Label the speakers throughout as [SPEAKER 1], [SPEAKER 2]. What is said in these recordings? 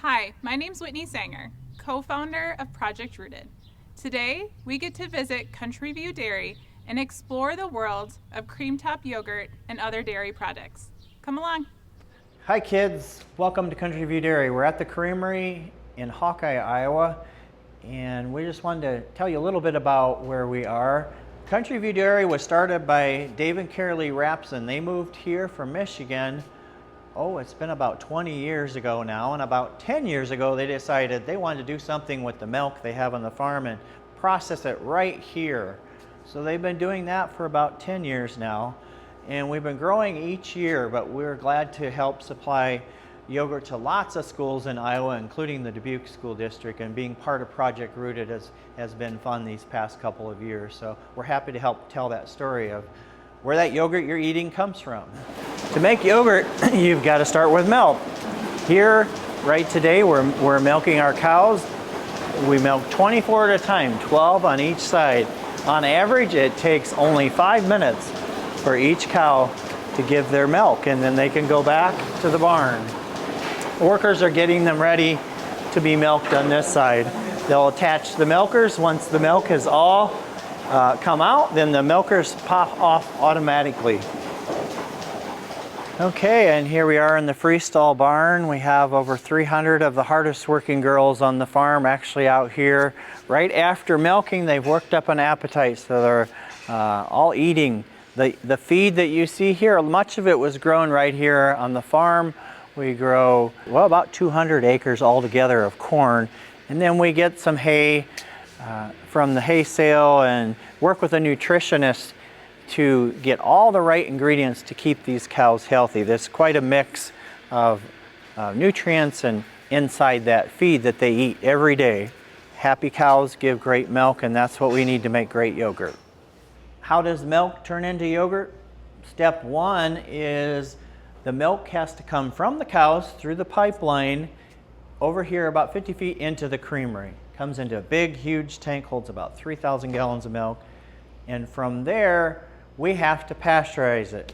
[SPEAKER 1] Hi, my name's Whitney Sanger, co-founder of Project Rooted. Today, we get to visit Country View Dairy and explore the world of cream top yogurt and other dairy products. Come along.
[SPEAKER 2] Hi kids, welcome to Country View Dairy. We're at the creamery in Hawkeye, Iowa, and we just wanted to tell you a little bit about where we are. Country View Dairy was started by Dave and Carolee Rapson. They moved here from Michigan, it's been about 20 years ago now, and about 10 years ago they decided they wanted to do something with the milk they have on the farm and process it right here. So they've been doing that for about 10 years now, and we've been growing each year, but we're glad to help supply yogurt to lots of schools in Iowa, including the Dubuque School District, and being part of Project Rooted has been fun these past couple of years. So we're happy to help tell that story of where that yogurt you're eating comes from. To make yogurt, you've got to start with milk. Here, right today, we're milking our cows. We milk 24 at a time, 12 on each side. On average, it takes only 5 minutes for each cow to give their milk, and then they can go back to the barn. Workers are getting them ready to be milked on this side. They'll attach the milkers. Once the milk has all come out, then the milkers pop off automatically. Okay, and here we are in the freestall barn. We have over 300 of the hardest working girls on the farm actually out here. Right after milking, they've worked up an appetite, so they're all eating. The feed that you see here, much of it was grown right here on the farm. We grow, about 200 acres altogether of corn, and then we get some hay from the hay sale and work with a nutritionist to get all the right ingredients to keep these cows healthy. There's quite a mix of nutrients and inside that feed that they eat every day. Happy cows give great milk, and that's what we need to make great yogurt. How does milk turn into yogurt? Step one is the milk has to come from the cows through the pipeline over here about 50 feet into the creamery. Comes into a big, huge tank, holds about 3,000 gallons of milk. And from there, we have to pasteurize it.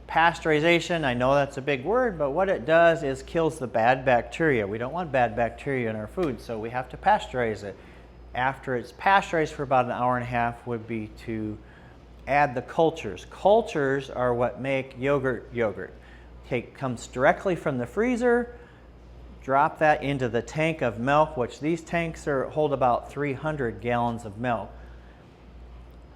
[SPEAKER 2] Pasteurization, I know that's a big word, but what it does is kills the bad bacteria. We don't want bad bacteria in our food, so we have to pasteurize it. After it's pasteurized for about an hour and a half would be to add the cultures. Cultures are what make yogurt. Comes directly from the freezer. Drop that into the tank of milk, which these tanks hold about 300 gallons of milk.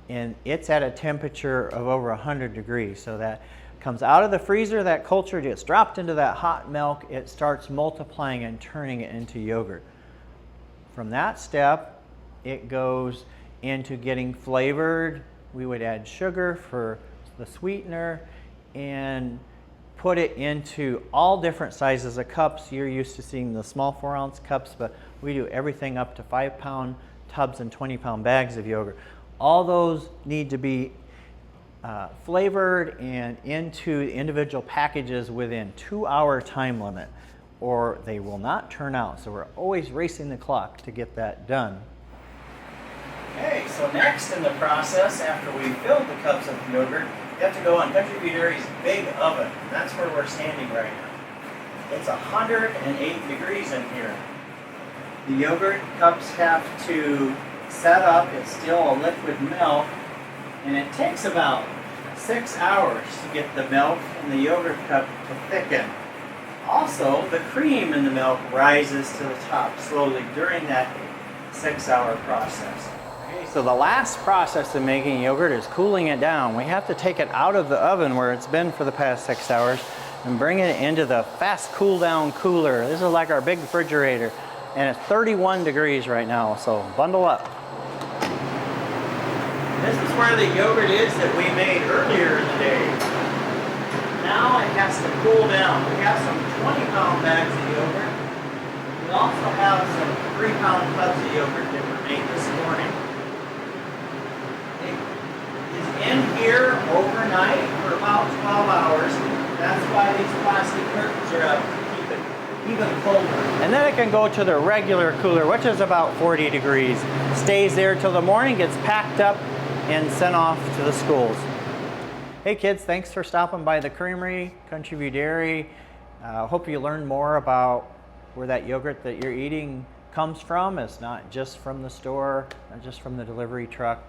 [SPEAKER 2] And it's at a temperature of over 100 degrees. So that comes out of the freezer, that culture gets dropped into that hot milk, it starts multiplying and turning it into yogurt. From that step, it goes into getting flavored. We would add sugar for the sweetener and put it into all different sizes of cups. You're used to seeing the small 4-ounce cups, but we do everything up to 5-pound tubs and 20-pound bags of yogurt. All those need to be flavored and into individual packages within 2-hour time limit, or they will not turn out. So we're always racing the clock to get that done. Okay, so next in the process, after we filled the cups of yogurt, you have to go on Country View Dairy's big oven. That's where we're standing right now. It's 108 degrees in here. The yogurt cups have to set up. It's still a liquid milk, and it takes about 6 hours to get the milk in the yogurt cup to thicken. Also, the cream in the milk rises to the top slowly during that 6-hour process. So the last process of making yogurt is cooling it down. We have to take it out of the oven where it's been for the past 6 hours and bring it into the fast cool down cooler. This is like our big refrigerator, and it's 31 degrees right now, so bundle up. This is where the yogurt is that we made earlier in the day. Now it has to cool down. We have some 20-pound bags of yogurt. We also have some 3-pound tubs of yogurt that were made this morning. In here overnight for about 12 hours. That's why these plastic curtains are up, to keep it even colder. And then it can go to the regular cooler, which is about 40 degrees. Stays there till the morning, gets packed up and sent off to the schools. Hey kids, thanks for stopping by the creamery, Country View Dairy. Hope you learned more about where that yogurt that you're eating comes from. It's not just from the store, not just from the delivery truck.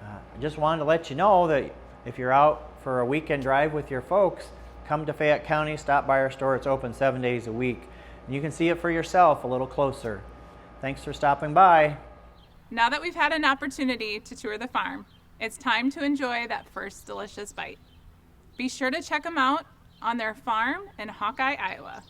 [SPEAKER 2] I just wanted to let you know that if you're out for a weekend drive with your folks, come to Fayette County, stop by our store. It's open 7 days a week. And you can see it for yourself a little closer. Thanks for stopping by.
[SPEAKER 1] Now that we've had an opportunity to tour the farm, it's time to enjoy that first delicious bite. Be sure to check them out on their farm in Hawkeye, Iowa.